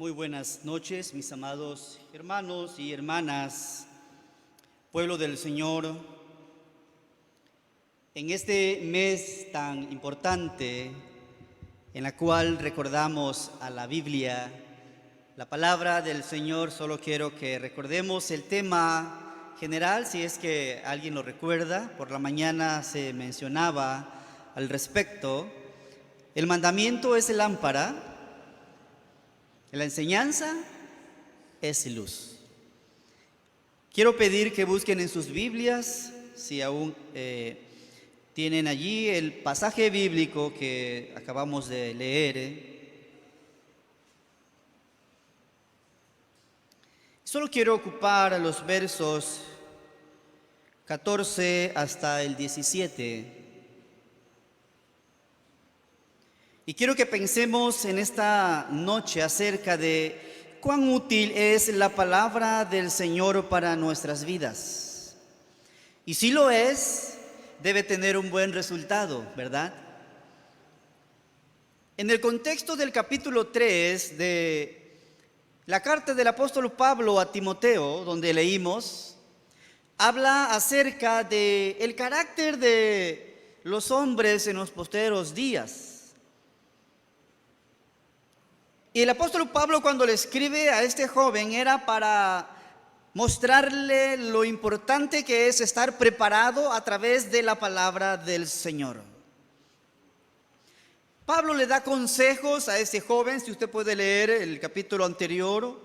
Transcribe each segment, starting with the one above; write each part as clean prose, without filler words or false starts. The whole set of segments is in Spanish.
Muy buenas noches, mis amados hermanos y hermanas, pueblo del Señor. En este mes tan importante, en la cual recordamos a la Biblia, la palabra del Señor, solo quiero que recordemos el tema general, si es que alguien lo recuerda. Por la mañana se mencionaba al respecto. El mandamiento es lámpara, la enseñanza es luz. Quiero pedir que busquen en sus Biblias, si aún tienen allí el pasaje bíblico que acabamos de leer. Solo quiero ocupar los versos 14 hasta el 17. Y quiero que pensemos en esta noche acerca de cuán útil es la palabra del Señor para nuestras vidas. Y si lo es, debe tener un buen resultado, ¿verdad? En el contexto del capítulo 3 de la carta del apóstol Pablo a Timoteo, donde leímos, habla acerca del carácter de los hombres en los postreros días. Y el apóstol Pablo, cuando le escribe a este joven, era para mostrarle lo importante que es estar preparado a través de la palabra del Señor. Pablo le da consejos a este joven, si usted puede leer el capítulo anterior,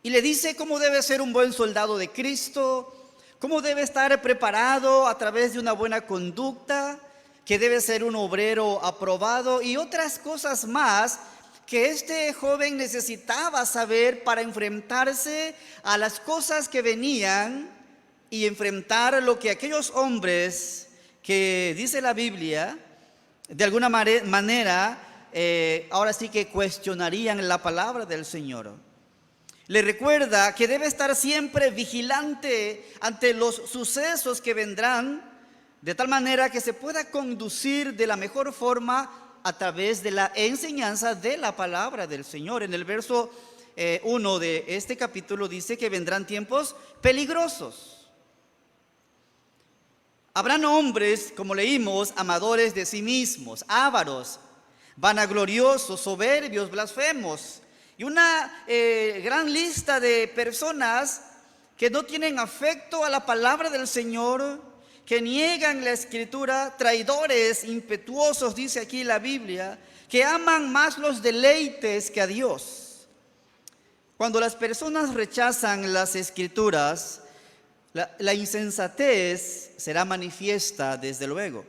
y le dice cómo debe ser un buen soldado de Cristo, cómo debe estar preparado a través de una buena conducta, que debe ser un obrero aprobado y otras cosas más que este joven necesitaba saber para enfrentarse a las cosas que venían y enfrentar lo que aquellos hombres que dice la Biblia, de alguna manera, ahora sí que cuestionarían la palabra del Señor. Le recuerda que debe estar siempre vigilante ante los sucesos que vendrán, de tal manera que se pueda conducir de la mejor forma a través de la enseñanza de la palabra del Señor. En el verso 1 de este capítulo dice que vendrán tiempos peligrosos. Habrán hombres, como leímos, amadores de sí mismos, ávaros, vanagloriosos, soberbios, blasfemos, y una gran lista de personas que no tienen afecto a la palabra del Señor, que niegan la Escritura, traidores, impetuosos, dice aquí la Biblia, que aman más los deleites que a Dios. Cuando las personas rechazan las Escrituras, la insensatez será manifiesta desde luego.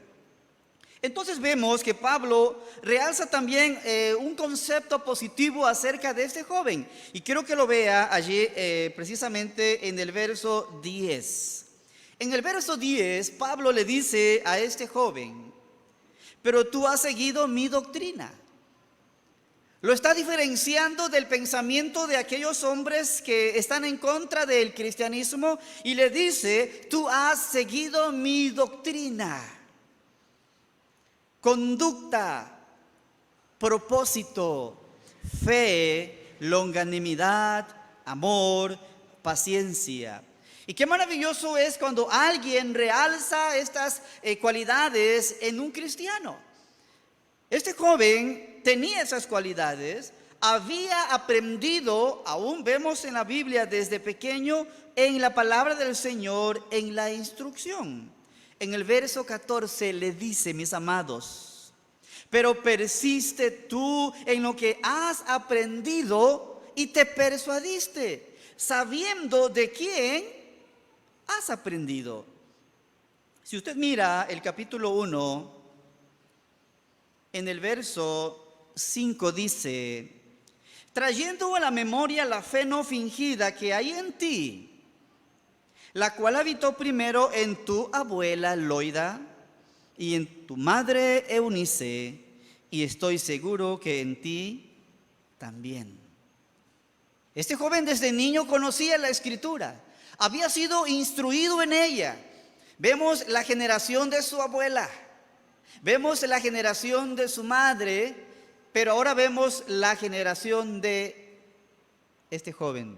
Entonces vemos que Pablo realza también un concepto positivo acerca de este joven. Y quiero que lo vea allí precisamente en el verso 10. En el verso 10, Pablo le dice a este joven: pero tú has seguido mi doctrina. Lo está diferenciando del pensamiento de aquellos hombres que están en contra del cristianismo y le dice: tú has seguido mi doctrina. Conducta, propósito, fe, longanimidad, amor, paciencia. Y qué maravilloso es cuando alguien realza estas cualidades en un cristiano. Este joven tenía esas cualidades, había aprendido, aún vemos en la Biblia desde pequeño, en la palabra del Señor, en la instrucción. En el verso 14 le dice: mis amados, pero persiste tú en lo que has aprendido y te persuadiste, sabiendo de quién has aprendido. Si usted mira el capítulo 1, en el verso 5 dice: trayendo a la memoria la fe no fingida que hay en ti, la cual habitó primero en tu abuela Loida y en tu madre Eunice, y estoy seguro que en ti también. Este joven desde niño conocía la Escritura, había sido instruido en ella. Vemos la generación de su abuela, vemos la generación de su madre, Pero ahora vemos la generación de este joven.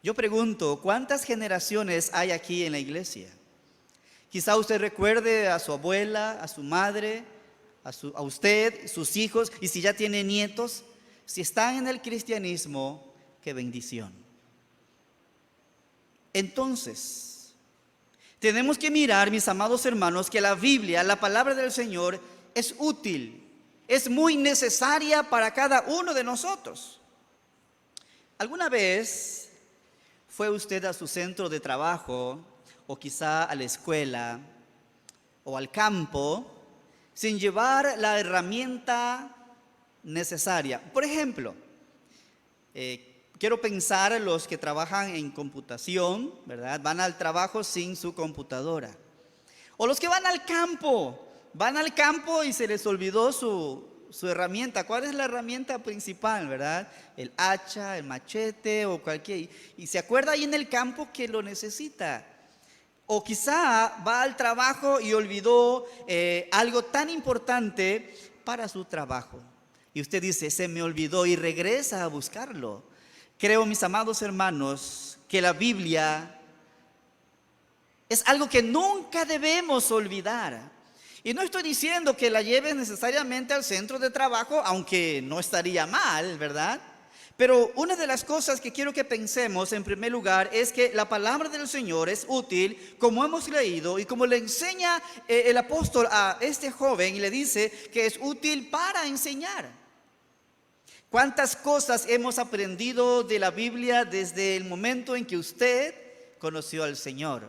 Yo pregunto, ¿cuántas generaciones hay aquí en la iglesia? Quizá usted recuerde a su abuela, a su madre, a usted, sus hijos, y si ya tiene nietos, si están en el cristianismo, qué bendición. Entonces, tenemos que mirar, mis amados hermanos, que la Biblia, la palabra del Señor, es útil, es muy necesaria para cada uno de nosotros. ¿Alguna vez fue usted a su centro de trabajo, o quizá a la escuela, o al campo, sin llevar la herramienta necesaria? Por ejemplo, quiero pensar en los que trabajan en computación, ¿verdad? Van al trabajo sin su computadora. O los que van al campo y se les olvidó su herramienta. ¿Cuál es la herramienta principal, verdad? El hacha, el machete o cualquier. Y se acuerda ahí en el campo que lo necesita. O quizá va al trabajo y olvidó algo tan importante para su trabajo. Y usted dice, se me olvidó, y regresa a buscarlo. Creo, mis amados hermanos, que la Biblia es algo que nunca debemos olvidar. Y no estoy diciendo que la lleves necesariamente al centro de trabajo, aunque no estaría mal, ¿verdad? Pero una de las cosas que quiero que pensemos en primer lugar es que la palabra del Señor es útil, como hemos leído y como le enseña el apóstol a este joven, y le dice que es útil para enseñar. ¿Cuántas cosas hemos aprendido de la Biblia desde el momento en que usted conoció al Señor?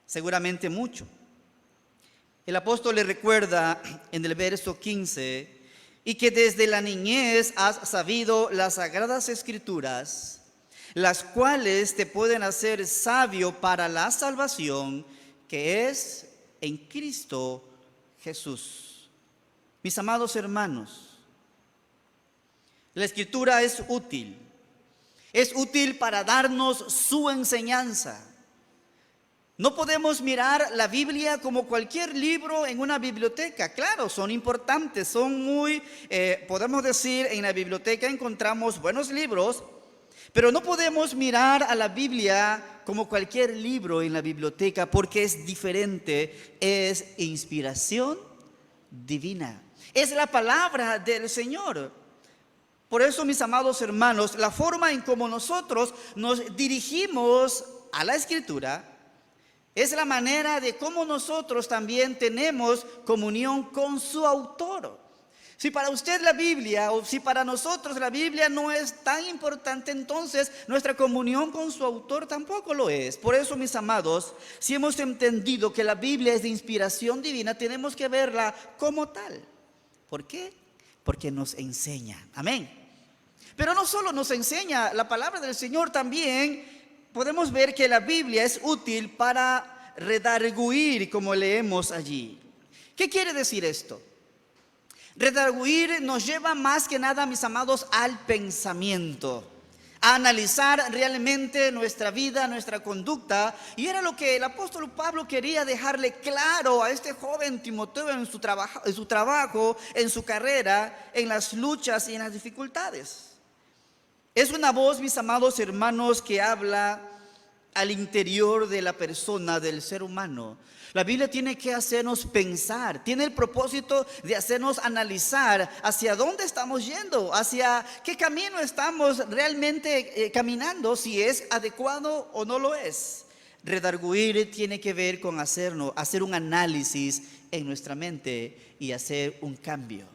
Seguramente mucho. El apóstol le recuerda en el verso 15, y que desde la niñez has sabido las sagradas escrituras, las cuales te pueden hacer sabio para la salvación que es en Cristo Jesús. Mis amados hermanos, la escritura es útil para darnos su enseñanza. No podemos mirar la Biblia como cualquier libro en una biblioteca. Claro, son importantes, podemos decir, en la biblioteca encontramos buenos libros, pero no podemos mirar a la Biblia como cualquier libro en la biblioteca, porque es diferente, es inspiración divina. Es la palabra del Señor. Por eso, mis amados hermanos, la forma en cómo nosotros nos dirigimos a la Escritura es la manera de cómo nosotros también tenemos comunión con su autor. Si para usted la Biblia, o si para nosotros la Biblia no es tan importante, entonces nuestra comunión con su autor tampoco lo es. Por eso, mis amados, si hemos entendido que la Biblia es de inspiración divina, tenemos que verla como tal. ¿Por qué? Porque nos enseña. Amén. Pero no solo nos enseña la palabra del Señor, también podemos ver que la Biblia es útil para redarguir, como leemos allí. ¿Qué quiere decir esto? Redarguir nos lleva más que nada, mis amados, al pensamiento, a analizar realmente nuestra vida, nuestra conducta. Y era lo que el apóstol Pablo quería dejarle claro a este joven Timoteo en su trabajo, en su carrera, en las luchas y en las dificultades. Es una voz, mis amados hermanos, que habla al interior de la persona, del ser humano. La Biblia tiene que hacernos pensar, tiene el propósito de hacernos analizar hacia dónde estamos yendo, hacia qué camino estamos realmente caminando, si es adecuado o no lo es. Redarguir tiene que ver con hacer un análisis en nuestra mente y hacer un cambio.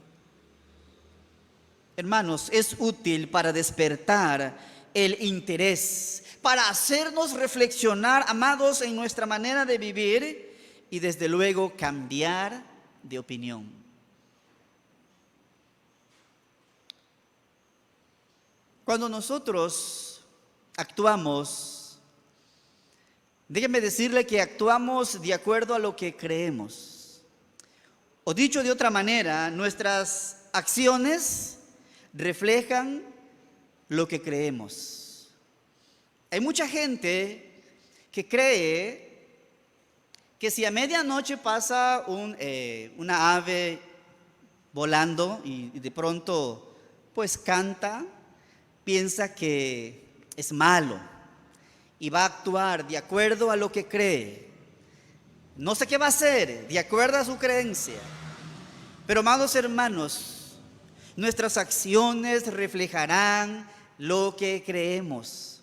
Hermanos, es útil para despertar el interés, para hacernos reflexionar, amados, en nuestra manera de vivir y desde luego cambiar de opinión. Cuando nosotros actuamos, déjenme decirle que actuamos de acuerdo a lo que creemos. O dicho de otra manera, nuestras acciones reflejan lo que creemos. Hay mucha gente que cree que si a medianoche pasa una ave volando y de pronto pues canta, piensa que es malo y va a actuar de acuerdo a lo que cree. No sé qué va a hacer, de acuerdo a su creencia. Pero amados hermanos, nuestras acciones reflejarán lo que creemos.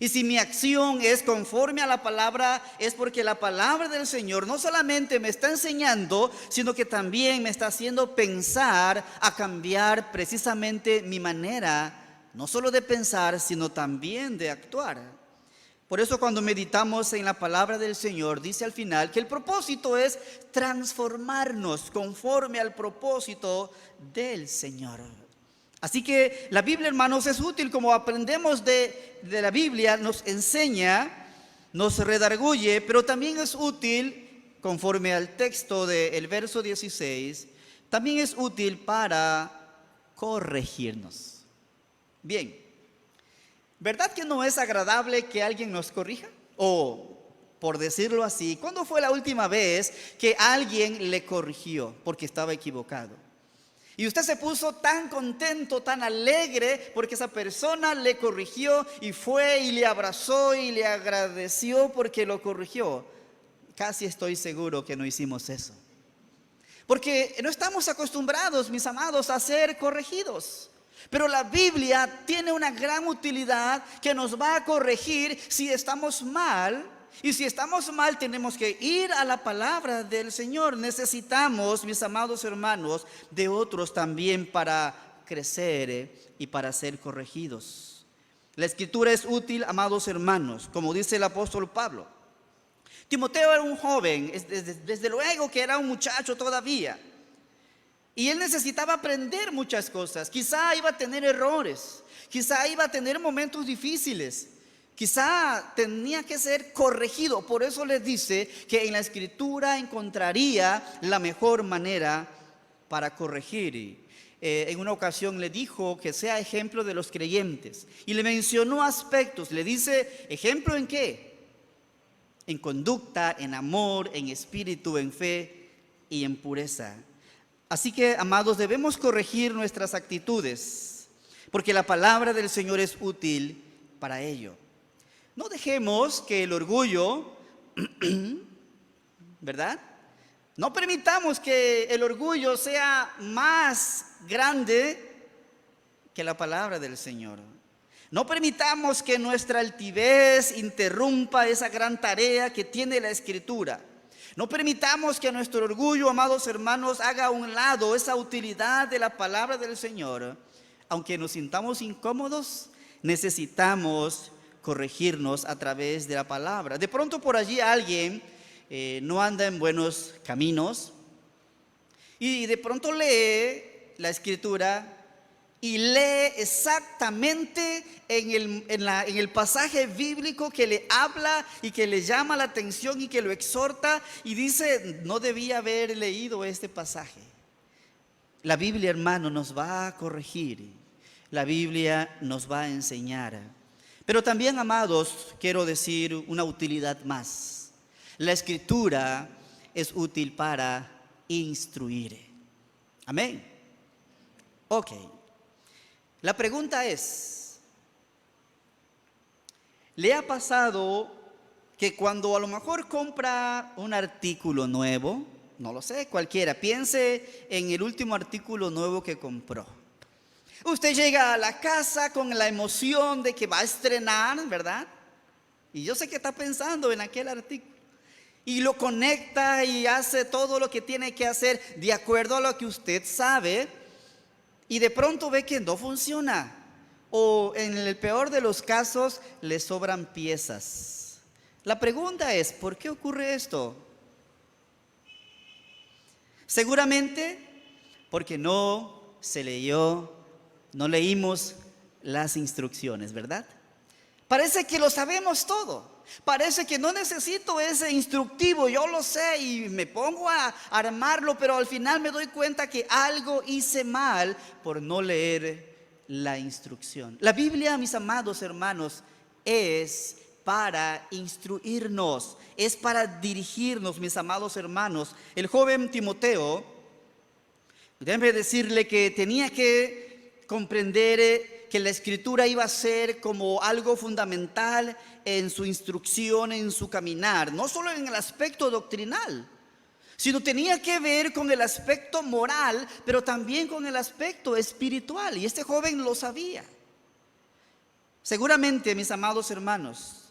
Y si mi acción es conforme a la palabra, es porque la palabra del Señor no solamente me está enseñando, sino que también me está haciendo pensar a cambiar precisamente mi manera, no solo de pensar, sino también de actuar. Por eso cuando meditamos en la palabra del Señor, dice al final que el propósito es transformarnos conforme al propósito del Señor. Así que la Biblia, hermanos, es útil. Como aprendemos de la Biblia, nos enseña, nos redarguye, pero también es útil, conforme al texto del verso 16, también es útil para corregirnos. Bien, ¿verdad que no es agradable que alguien nos corrija? O, por decirlo así, ¿cuándo fue la última vez que alguien le corrigió porque estaba equivocado? Y usted se puso tan contento, tan alegre, porque esa persona le corrigió y fue y le abrazó y le agradeció porque lo corrigió. Casi estoy seguro que no hicimos eso. Porque no estamos acostumbrados, mis amados, a ser corregidos. Pero la Biblia tiene una gran utilidad que nos va a corregir si estamos mal. Y si estamos mal, tenemos que ir a la palabra del Señor. Necesitamos, mis amados hermanos, de otros también para crecer y para ser corregidos. La Escritura es útil, amados hermanos, como dice el apóstol Pablo. Timoteo era un joven, desde luego que era un muchacho todavía. Y él necesitaba aprender muchas cosas. Quizá iba a tener errores, quizá iba a tener momentos difíciles. Quizá tenía que ser corregido. Por eso les dice que en la Escritura encontraría la mejor manera para corregir. En una ocasión le dijo que sea ejemplo de los creyentes. Y le mencionó aspectos. Le dice, ¿ejemplo en qué? En conducta, en amor, en espíritu, en fe y en pureza. Así que, amados, debemos corregir nuestras actitudes, porque la palabra del Señor es útil para ello. No dejemos que el orgullo, ¿verdad? No permitamos que el orgullo sea más grande que la palabra del Señor. No permitamos que nuestra altivez interrumpa esa gran tarea que tiene la Escritura. No permitamos que nuestro orgullo, amados hermanos, haga a un lado esa utilidad de la palabra del Señor. Aunque nos sintamos incómodos, necesitamos corregirnos a través de la palabra. De pronto por allí alguien no anda en buenos caminos y de pronto lee la Escritura y lee exactamente en el pasaje bíblico que le habla y que le llama la atención y que lo exhorta, y dice, no debía haber leído este pasaje. La Biblia, hermano, nos va a corregir. La Biblia nos va a enseñar. Pero también, amados, quiero decir una utilidad más. La Escritura es útil para instruir. Amén. Ok. La pregunta es, ¿le ha pasado que cuando a lo mejor compra un artículo nuevo, no lo sé, cualquiera, piense en el último artículo nuevo que compró? Usted llega a la casa con la emoción de que va a estrenar, ¿verdad? Y yo sé que está pensando en aquel artículo. Y lo conecta y hace todo lo que tiene que hacer de acuerdo a lo que usted sabe. Y de pronto ve que no funciona. O en el peor de los casos, le sobran piezas. La pregunta es, ¿por qué ocurre esto? Seguramente porque no leímos las instrucciones, ¿verdad? Parece que lo sabemos todo. Parece que no necesito ese instructivo, yo lo sé y me pongo a armarlo, pero al final me doy cuenta que algo hice mal por no leer la instrucción. La Biblia, mis amados hermanos, es para instruirnos, es para dirigirnos, mis amados hermanos. El joven Timoteo Déjeme decirle que tenía que comprender que la escritura iba a ser como algo fundamental en su instrucción, en su caminar, no solo en el aspecto doctrinal, sino tenía que ver con el aspecto moral, pero también con el aspecto espiritual. Y este joven lo sabía. Seguramente, mis amados hermanos,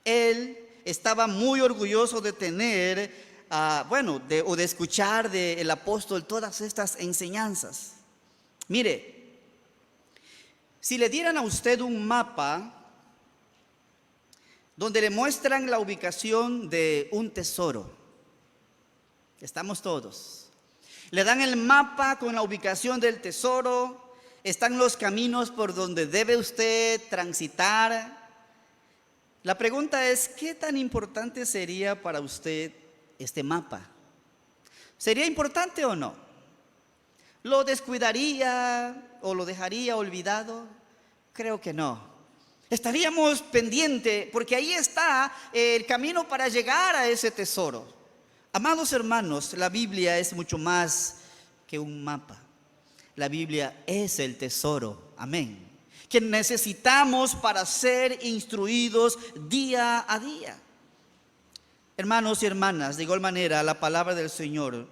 él estaba muy orgulloso de tener, o de escuchar del apóstol todas estas enseñanzas. Mire, si le dieran a usted un mapa donde le muestran la ubicación de un tesoro, estamos todos. Le dan el mapa con la ubicación del tesoro, están los caminos por donde debe usted transitar. La pregunta es, ¿qué tan importante sería para usted este mapa? ¿Sería importante o no? ¿Lo descuidaría o lo dejaría olvidado? Creo que no. Estaríamos pendientes porque ahí está el camino para llegar a ese tesoro. Amados hermanos, la Biblia es mucho más que un mapa. La Biblia es el tesoro, amén, que necesitamos para ser instruidos día a día. Hermanos y hermanas, de igual manera, la palabra del Señor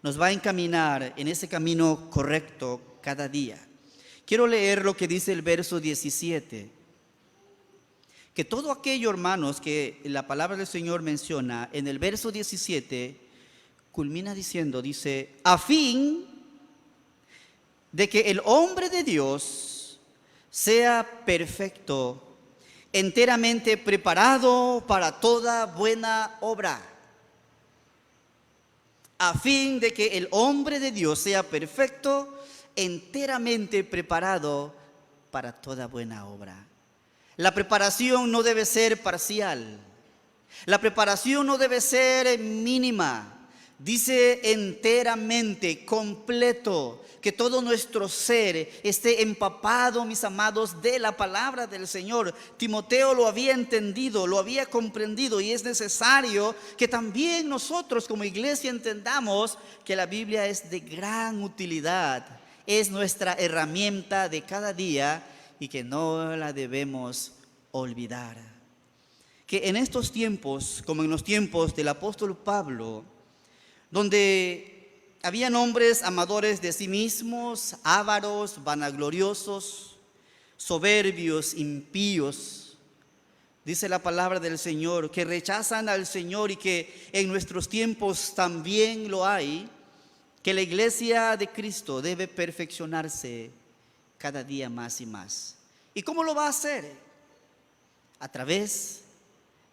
nos va a encaminar en ese camino correcto cada día. Quiero leer lo que dice el verso 17. Que todo aquello, hermanos, que la palabra del Señor menciona en el verso 17, culmina diciendo, dice, a fin de que el hombre de Dios sea perfecto, enteramente preparado para toda buena obra. A fin de que el hombre de Dios sea perfecto, enteramente preparado para toda buena obra. La preparación no debe ser parcial. La preparación no debe ser mínima. Dice enteramente, completo, que todo nuestro ser esté empapado, mis amados, de la palabra del Señor. Timoteo lo había entendido, lo había comprendido, y es necesario que también nosotros como iglesia entendamos que la Biblia es de gran utilidad, es nuestra herramienta de cada día y que no la debemos olvidar. Que en estos tiempos, como en los tiempos del apóstol Pablo, donde habían hombres amadores de sí mismos, ávaros, vanagloriosos, soberbios, impíos, dice la palabra del Señor, que rechazan al Señor, y que en nuestros tiempos también lo hay, que la iglesia de Cristo debe perfeccionarse cada día más y más. ¿Y cómo lo va a hacer? A través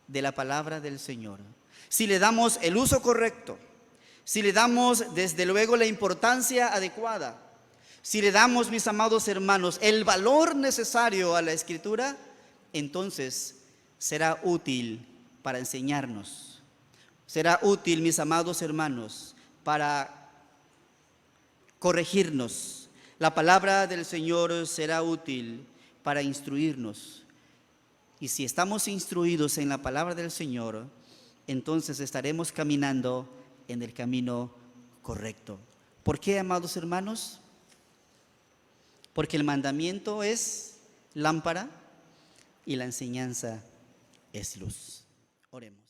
de la palabra del Señor. Si le damos el uso correcto, si le damos desde luego la importancia adecuada, si le damos, mis amados hermanos, el valor necesario a la Escritura, entonces será útil para enseñarnos. Será útil, mis amados hermanos, para corregirnos. La palabra del Señor será útil para instruirnos. Y si estamos instruidos en la palabra del Señor, entonces estaremos caminando en el camino correcto. ¿Por qué, amados hermanos? Porque el mandamiento es lámpara y la enseñanza es luz. Oremos.